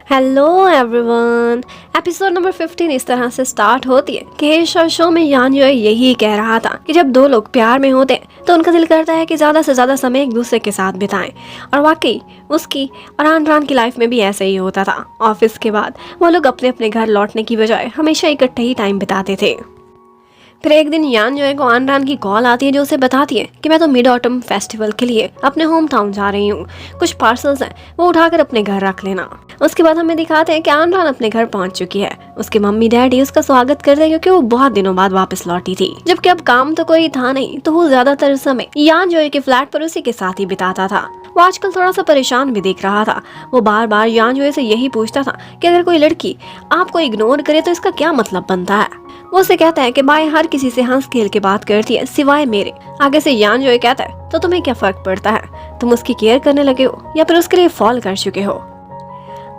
Hello everyone. Episode number 15 इस तरह से स्टार्ट होती है कि हेशा शो में यान जो यही कह रहा था कि जब दो लोग प्यार में होते हैं तो उनका दिल करता है कि ज़्यादा से ज़्यादा समय एक दूसरे के साथ बिताएं। और वाकई उसकी और आनरान की लाइफ में भी ऐसे ही होता था। ऑफिस के बाद वो लोग अपने अपने घर लौटने की बजाय हमेशा इकट्ठे ही टाइम बिताते थे। फिर एक दिन यान को आनरान की कॉल आती है जो उसे बताती है कि मैं तो मिड ऑटम फेस्टिवल के लिए अपने होम टाउन जा रही हूँ, कुछ पार्सल्स हैं वो उठाकर अपने घर रख लेना। उसके बाद हमें दिखाते हैं कि आनरान अपने घर पहुंच चुकी है। उसके मम्मी डैडी उसका स्वागत करते हैं क्योंकि वो बहुत दिनों बाद वापस लौटी थी। जबकि अब काम तो कोई था नहीं तो वो ज्यादातर समय यान के फ्लैट पर उसी के साथ ही बिताता था। वो आजकल थोड़ा सा परेशान भी दिख रहा था। वो बार बार यान से यही पूछता था कि अगर कोई लड़की आपको इग्नोर करे तो इसका क्या मतलब बनता है। वो उसे कहता है कि बाय हर किसी से हंस खेल के बात करती है सिवाय मेरे। आगे से यान कहता है तो तुम्हें क्या फर्क पड़ता है, तुम उसकी केयर करने लगे हो या फिर उसके लिए फॉल कर चुके हो।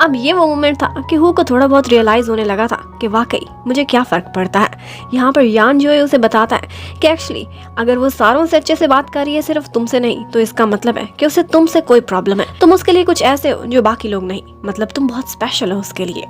अब ये वो मोमेंट था कि हु को थोड़ा बहुत रियलाइज होने लगा था कि वाकई मुझे क्या फर्क पड़ता है। यहाँ पर यान उसे बताता है कि एक्चुअली अगर वो सारों से अच्छे से बात कर रही है सिर्फ तुमसे नहीं तो इसका मतलब है कि उसे तुमसे कोई प्रॉब्लम है। तुम उसके लिए कुछ ऐसे हो जो बाकी लोग नहीं, मतलब तुम बहुत स्पेशल हो उसके लिए।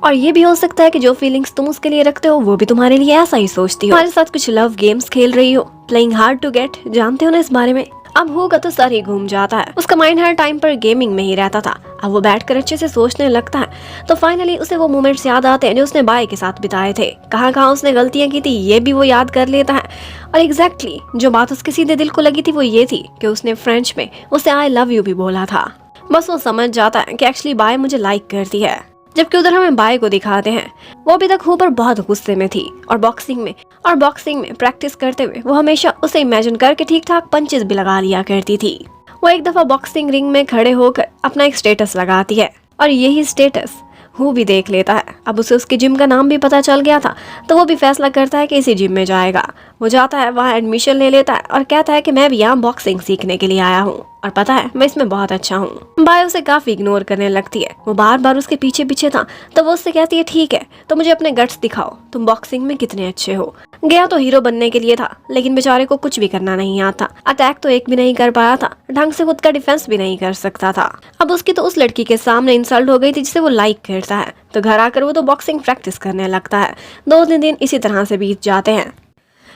और ये भी हो सकता है कि जो फीलिंग्स तुम उसके लिए रखते हो वो भी तुम्हारे लिए ऐसा ही सोचती हो। हमारे साथ कुछ लव गेम्स खेल रही हो, प्लेइंग हार्ड टू गेट, जानते हो ना इस बारे में। अब हु का तो सर ही घूम जाता है। उसका माइंड हर टाइम पर गेमिंग में ही रहता था। अब वो बैठकर अच्छे से सोचने लगता है तो फाइनली उसे वो मोमेंट्स याद आते हैं जो उसने बाय के साथ बिताए थे। कहाँ कहाँ उसने गलतियां की थी ये भी वो याद कर लेता है। और एग्जैक्टली जो बात उसके सीधे दिल को लगी थी वो ये थी कि उसने फ्रेंच में उसे आई लव यू भी बोला था। बस वो समझ जाता है कि एक्चुअली बाय मुझे लाइक करती है। जबकि उधर हमें बाय को दिखाते हैं वो अभी तक हु पर बहुत गुस्से में थी और बॉक्सिंग में प्रैक्टिस करते हुए वो हमेशा उसे इमेजिन करके ठीक ठाक पंचेस भी लगा लिया करती थी। वो एक दफा बॉक्सिंग रिंग में खड़े होकर अपना एक स्टेटस लगाती है और यही स्टेटस हु भी देख लेता है। अब उसे उसके जिम का नाम भी पता चल गया था तो वो भी फैसला करता है कि इसी जिम में जाएगा। वो जाता है, वहाँ एडमिशन ले लेता है और कहता है कि मैं भी यहाँ बॉक्सिंग सीखने के लिए आया हूँ और पता है मैं इसमें बहुत अच्छा हूँ। बाय उसे काफी इग्नोर करने लगती है। वो बार बार उसके पीछे पीछे था तो वो उससे कहती है ठीक है तो मुझे अपने गट्स दिखाओ, तुम बॉक्सिंग में कितने अच्छे हो। गया तो हीरो बनने के लिए था लेकिन बेचारे को कुछ भी करना नहीं आता। अटैक तो एक भी नहीं कर पाया था, ढंग से खुद का डिफेंस भी नहीं कर सकता था। अब उसकी तो उस लड़की के सामने इंसल्ट हो गई थी जिसे वो लाइक करता है। तो घर आकर वो तो बॉक्सिंग प्रैक्टिस करने लगता है। 2-3 दिन इसी तरह से बीत जाते हैं।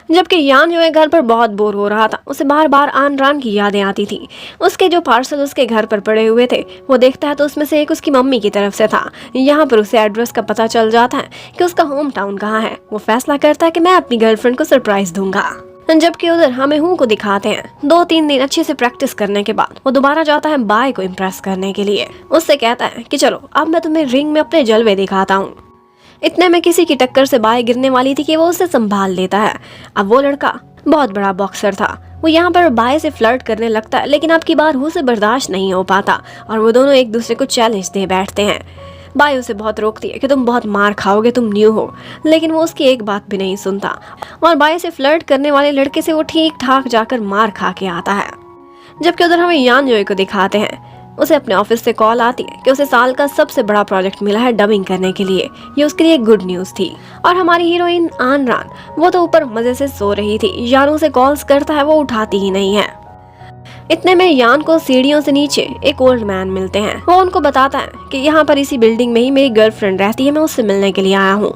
जबकि यान घर पर बहुत बोर हो रहा था। उसे बार बार आनरान की यादें आती थी। उसके जो पार्सल उसके घर पर पड़े हुए थे वो देखता है तो उसमें से एक उसकी मम्मी की तरफ से था। यहाँ पर उसे एड्रेस का पता चल जाता है कि उसका होम टाउन कहाँ है। वो फैसला करता है कि मैं अपनी गर्लफ्रेंड को सरप्राइज दूंगा। जबकि उधर हमें हु को दिखाते हैं 2-3 दिन अच्छे से प्रैक्टिस करने के बाद वो दोबारा जाता है बाय को इम्प्रेस करने के लिए। उससे कहता है कि चलो अब मैं तुम्हें रिंग में अपने जलवे दिखाता हूँ। इतने में किसी की टक्कर से बाय गिरने वाली थी कि वो उसे संभाल लेता है। अब वो लड़का बहुत बड़ा बॉक्सर था। वो यहाँ पर बाय से फ्लर्ट करने लगता है लेकिन अब की बार हु से बर्दाश्त नहीं हो पाता और वो दोनों एक दूसरे को चैलेंज दे बैठते हैं। बाय उसे बहुत रोकती है कि तुम बहुत मार खाओगे, तुम न्यू हो, लेकिन वो उसकी एक बात भी नहीं सुनता और बाय से फ्लर्ट करने वाले लड़के से वो ठीक ठाक जाकर मार खा के आता है। जबकि उधर हमें यान को दिखाते हैं। उसे अपने ऑफिस से कॉल आती है कि उसे साल का सबसे बड़ा प्रोजेक्ट मिला है डबिंग करने के लिए। ये उसके लिए गुड न्यूज थी। और हमारी हीरोइन आनरान वो तो ऊपर मजे से सो रही थी। यान उसे कॉल्स करता है वो उठाती ही नहीं है। इतने में यान को सीढ़ियों से नीचे एक ओल्ड मैन मिलते हैं। वो उनको बताता है कि यहाँ पर इसी बिल्डिंग में ही मेरी गर्लफ्रेंड रहती है, मैं उससे मिलने के लिए आया हूँ।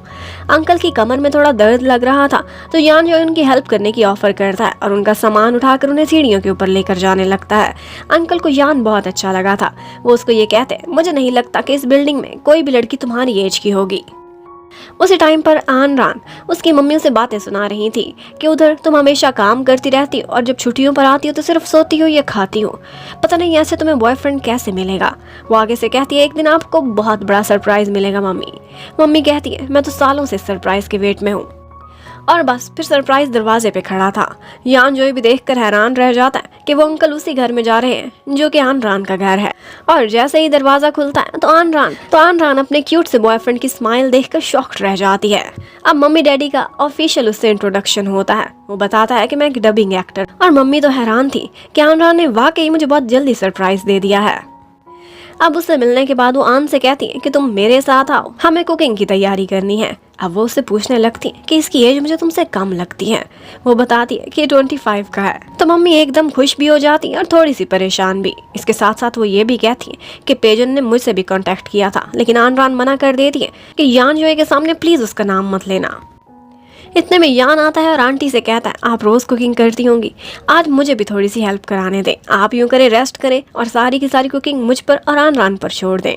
अंकल की कमर में थोड़ा दर्द लग रहा था तो यान उनकी हेल्प करने की ऑफर करता है और उनका सामान उठाकर उन्हें सीढ़ियों के ऊपर लेकर जाने लगता है। अंकल को यान बहुत अच्छा लगा था। वो उसको ये कहते हैं मुझे नहीं लगता कि इस बिल्डिंग में कोई भी लड़की तुम्हारी एज की होगी। उसी टाइम पर आनरान उसकी मम्मी से बातें सुना रही थी कि उधर तुम हमेशा काम करती रहती हो और जब छुट्टियों पर आती हो तो सिर्फ सोती हो या खाती हो, पता नहीं ऐसे तुम्हें बॉयफ्रेंड कैसे मिलेगा। वो आगे से कहती है एक दिन आपको बहुत बड़ा सरप्राइज मिलेगा मम्मी कहती है मैं तो सालों से सरप्राइज के वेट में हूँ। और बस फिर सरप्राइज दरवाजे पे खड़ा था। यान भी देखकर हैरान रह जाता है कि वो अंकल उसी घर में जा रहे हैं जो कि आनरान का घर है। और जैसे ही दरवाजा खुलता है तो आनरान अपने क्यूट से बॉयफ्रेंड की स्माइल देखकर शॉक्ड रह जाती है। अब मम्मी डैडी का ऑफिशियल उससे इंट्रोडक्शन होता है। वो बताता है कि मैं एक डबिंग एक्टर। और मम्मी तो हैरान थी कि आनरान ने वाकई मुझे बहुत जल्दी सरप्राइज दे दिया है। अब उससे मिलने के बाद वो आन से कहती है कि तुम मेरे साथ आओ, हमें कुकिंग की तैयारी करनी है। अब वो उससे पूछने लगती है कि इसकी एज मुझे तुमसे कम लगती है। वो बताती है कि 25 का है। तो मम्मी एकदम खुश भी हो जाती है और थोड़ी सी परेशान भी। इसके साथ साथ वो ये भी कहती है कि पेजन ने मुझसे भी कांटेक्ट किया था, लेकिन आनरान मना कर देती है कि यान जोए के सामने प्लीज उसका नाम मत लेना। इतने में यान आता है और आंटी से कहता है आप रोज कुकिंग करती होंगी, आज मुझे भी थोड़ी सी हेल्प कराने दें। आप यूं करें रेस्ट करें और सारी की सारी कुकिंग मुझ पर और आनरान पर छोड़ दें।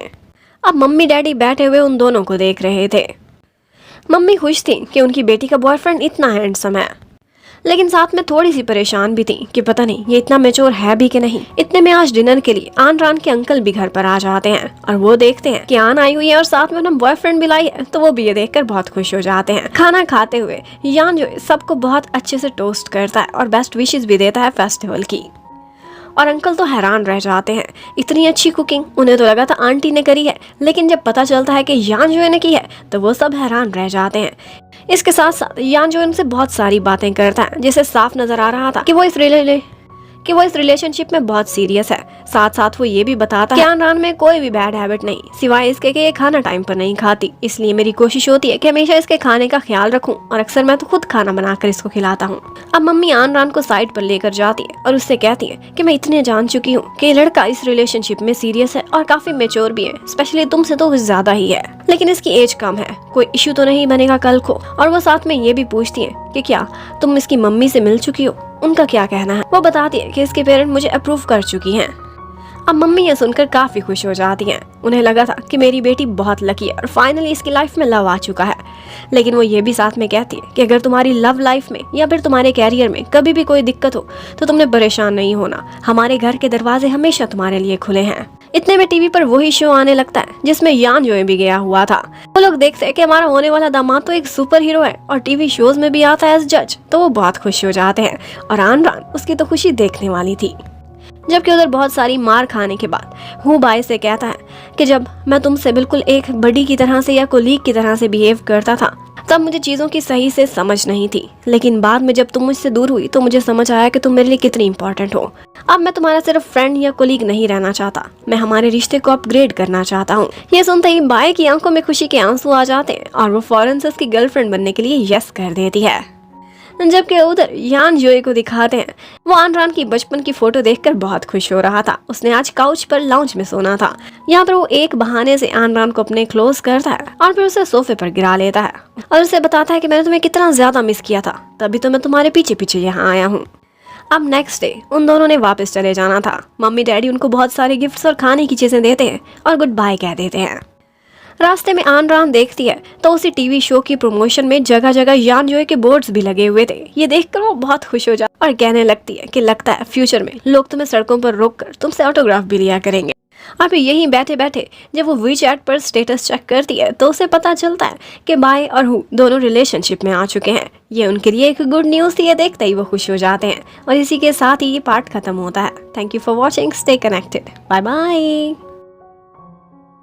अब मम्मी डैडी बैठे हुए उन दोनों को देख रहे थे। मम्मी खुश थी कि उनकी बेटी का बॉयफ्रेंड इतना हैंडसम है, लेकिन साथ में थोड़ी सी परेशान भी थी कि पता नहीं ये इतना मैच्योर है भी कि नहीं। इतने में आज डिनर के लिए आनरान के अंकल भी घर पर आ जाते हैं और वो देखते हैं कि आन आई हुई है और साथ में अपना बॉयफ्रेंड भी लाई है, तो वो भी ये देखकर बहुत खुश हो जाते हैं। खाना खाते हुए यान जो सबको बहुत अच्छे से टोस्ट करता है और बेस्ट विशेस भी देता है फेस्टिवल की। और अंकल तो हैरान रह जाते हैं, इतनी अच्छी कुकिंग उन्हें तो लगा था आंटी ने करी है, लेकिन जब पता चलता है कि यान जो ने की है तो वो सब हैरान रह जाते हैं। इसके साथ साथ यान जो उनसे बहुत सारी बातें करता है, जिससे साफ नजर आ रहा था कि वो इस रिलेशनशिप में बहुत सीरियस है। साथ साथ वो ये भी बताता है कि आनरान में कोई भी बैड हैबिट नहीं, सिवाय इसके कि ये खाना टाइम पर नहीं खाती, इसलिए मेरी कोशिश होती है कि हमेशा इसके खाने का ख्याल रखूं और अक्सर मैं तो खुद खाना बनाकर इसको खिलाता हूँ। अब मम्मी आनरान को साइड पर लेकर जाती है और उससे कहती है कि मैं इतने जान चुकी हूँ कि ये लड़का इस रिलेशनशिप में सीरियस है और काफी मेच्योर भी है, स्पेशली तुमसे तो ज्यादा ही है, लेकिन इसकी एज कम है, कोई इश्यू तो नहीं बनेगा कल को। और वो साथ में ये भी पूछती है कि क्या तुम इसकी मम्मी से मिल चुकी हो, उनका क्या कहना है। वो बताती है कि इसके पेरेंट मुझे अप्रूव कर चुकी हैं। अब मम्मी ये सुनकर काफी खुश हो जाती हैं। उन्हें लगा था कि मेरी बेटी बहुत लकी है और फाइनली इसकी लाइफ में लव आ चुका है, लेकिन वो ये भी साथ में कहती है कि अगर तुम्हारी लव लाइफ में या फिर तुम्हारे कैरियर में कभी भी कोई दिक्कत हो तो तुमने परेशान नहीं होना, हमारे घर के दरवाजे हमेशा तुम्हारे लिए खुले हैं। इतने में टीवी पर वही शो आने लगता है जिसमें यान जो भी गया हुआ था। वो लोग देखते हैं कि हमारा होने वाला दामाद तो एक सुपर हीरो है और टीवी शोज में भी आता है एज जज, तो वो बहुत खुश हो जाते हैं और आनरान उसकी तो खुशी देखने वाली थी। जबकि उधर बहुत सारी मार खाने के बाद हूँ बाई से कहता है कि जब मैं तुमसे बिल्कुल एक बड़ी की तरह से या कोलीग की तरह से बिहेव करता था तब मुझे चीज़ों की सही से समझ नहीं थी, लेकिन बाद में जब तुम मुझसे दूर हुई तो मुझे समझ आया कि तुम मेरे लिए कितनी इंपॉर्टेंट हो। अब मैं तुम्हारा सिर्फ फ्रेंड या कोलीग नहीं रहना चाहता, मैं हमारे रिश्ते को अपग्रेड करना चाहता हूँ। ये सुनते ही बाई की आंखों में खुशी के आंसू आ जाते हैं और वो फौरन से उसकी गर्लफ्रेंड बनने के लिए यस कर देती है। जबकि उधर यान जोए को दिखाते हैं, वो आनरान की बचपन की फोटो देखकर बहुत खुश हो रहा था। उसने आज काउच पर लाउंज में सोना था। यहाँ पर वो एक बहाने से आनरान को अपने क्लोज करता है और फिर उसे सोफे पर गिरा लेता है और उसे बताता है कि मैंने तुम्हें कितना ज्यादा मिस किया था, तभी तो मैं तुम्हारे पीछे पीछे यहाँ आया हूँ। अब नेक्स्ट डे उन दोनों ने वापस चले जाना था। मम्मी डैडी उनको बहुत सारे गिफ्ट्स और खाने की चीजें देते हैं और गुड बाय कह देते हैं। रास्ते में आनरान देखती है तो उसी टीवी शो की प्रमोशन में जगह जगह यान जोए के बोर्ड्स भी लगे हुए थे। ये देखकर वो बहुत खुश हो जाती और कहने लगती है कि लगता है फ्यूचर में लोग तुम्हें सड़कों पर रोककर तुमसे ऑटोग्राफ भी लिया करेंगे। और फिर यहीं बैठे बैठे जब वो वीचैट पर स्टेटस चेक करती है तो उसे पता चलता है कि बाय और हु दोनों रिलेशनशिप में आ चुके हैं। ये उनके लिए एक गुड न्यूज़ थी। ये देखते ही वो खुश हो जाते हैं और इसी के साथ ही ये पार्ट खत्म होता है। Thank you for watching, stay connected, bye bye.